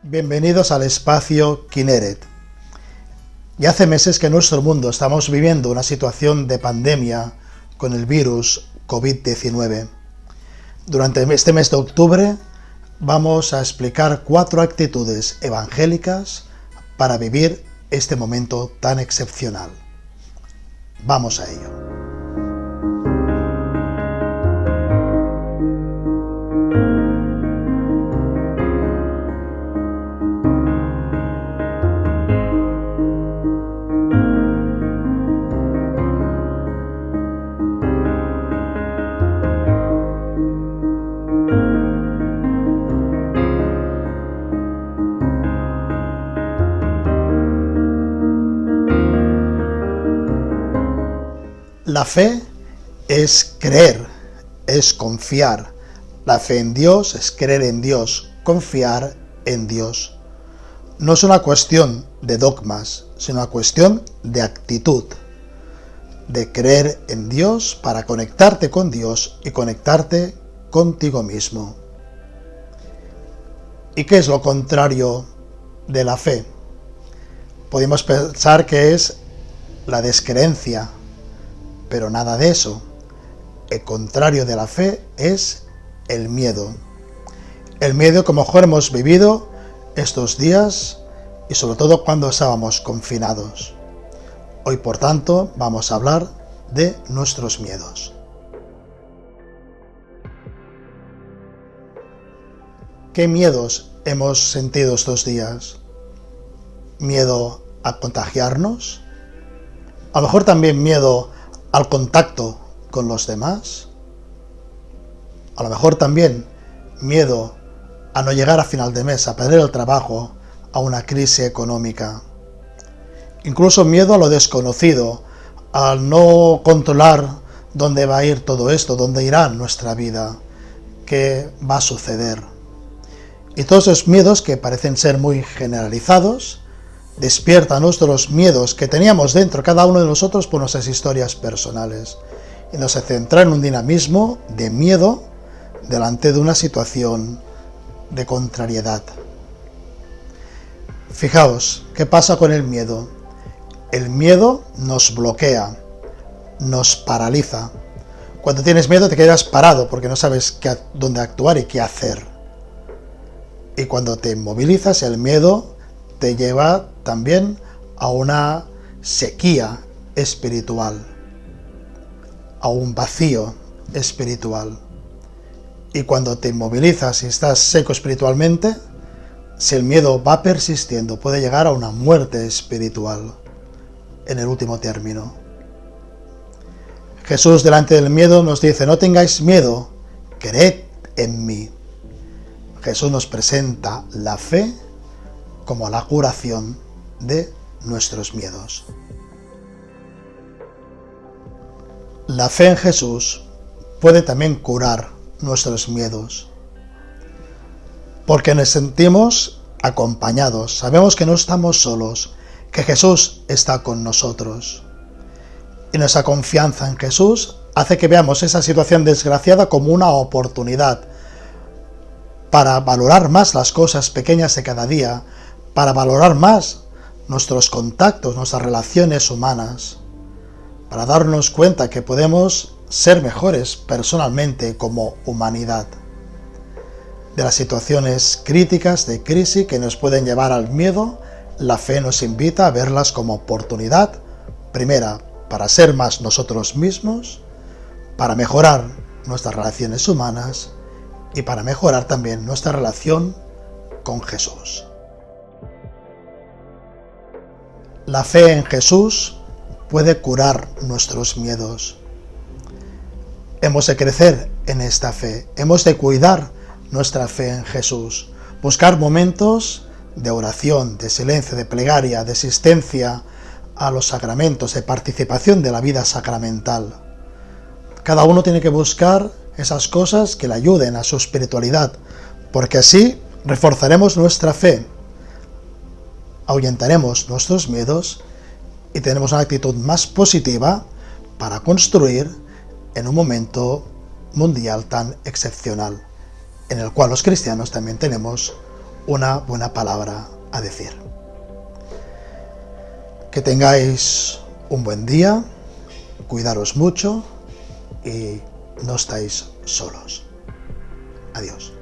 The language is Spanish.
Bienvenidos al espacio Kineret. Ya hace meses que en nuestro mundo estamos viviendo una situación de pandemia con el virus COVID-19. Durante este mes de octubre vamos a explicar 4 actitudes evangélicas para vivir este momento tan excepcional. Vamos a ello. La fe es creer, es confiar. La fe en Dios es creer en Dios, confiar en Dios. No es una cuestión de dogmas, sino una cuestión de actitud, de creer en Dios para conectarte con Dios y conectarte contigo mismo. ¿Y qué es lo contrario de la fe? Podemos pensar que es la descreencia, pero nada de eso. El contrario de la fe es el miedo. El miedo que mejor hemos vivido estos días y sobre todo cuando estábamos confinados. Hoy, por tanto, vamos a hablar de nuestros miedos. ¿Qué miedos hemos sentido estos días? ¿Miedo a contagiarnos? A lo mejor también miedo al contacto con los demás. A lo mejor también miedo a no llegar a final de mes, a perder el trabajo, a una crisis económica. Incluso miedo a lo desconocido, al no controlar dónde va a ir todo esto, dónde irá nuestra vida, qué va a suceder. Y todos esos miedos que parecen ser muy generalizados despierta nuestros miedos que teníamos dentro cada uno de nosotros por nuestras historias personales y nos centra en un dinamismo de miedo delante de una situación de contrariedad. Fijaos, ¿qué pasa con el miedo? El miedo nos bloquea, nos paraliza. Cuando tienes miedo te quedas parado porque no sabes dónde actuar y qué hacer. Y cuando te movilizas, el miedo te lleva también a una sequía espiritual, a un vacío espiritual. Y cuando te inmovilizas y estás seco espiritualmente, si el miedo va persistiendo, puede llegar a una muerte espiritual en el último término. Jesús, delante del miedo, nos dice: no tengáis miedo, creed en mí. Jesús nos presenta la fe como la curación de nuestros miedos. La fe en Jesús puede también curar nuestros miedos, porque nos sentimos acompañados, sabemos que no estamos solos, que Jesús está con nosotros. Y nuestra confianza en Jesús hace que veamos esa situación desgraciada como una oportunidad para valorar más las cosas pequeñas de cada día, para valorar más nuestros contactos, nuestras relaciones humanas, para darnos cuenta que podemos ser mejores personalmente como humanidad. De las situaciones críticas, de crisis que nos pueden llevar al miedo, la fe nos invita a verlas como oportunidad, primera, para ser más nosotros mismos, para mejorar nuestras relaciones humanas y para mejorar también nuestra relación con Jesús. La fe en Jesús puede curar nuestros miedos. Hemos de crecer en esta fe, hemos de cuidar nuestra fe en Jesús, buscar momentos de oración, de silencio, de plegaria, de asistencia a los sacramentos, de participación de la vida sacramental. Cada uno tiene que buscar esas cosas que le ayuden a su espiritualidad, porque así reforzaremos nuestra fe, ahuyentaremos nuestros miedos y tenemos una actitud más positiva para construir en un momento mundial tan excepcional, en el cual los cristianos también tenemos una buena palabra a decir. Que tengáis un buen día, cuidaros mucho y no estáis solos. Adiós.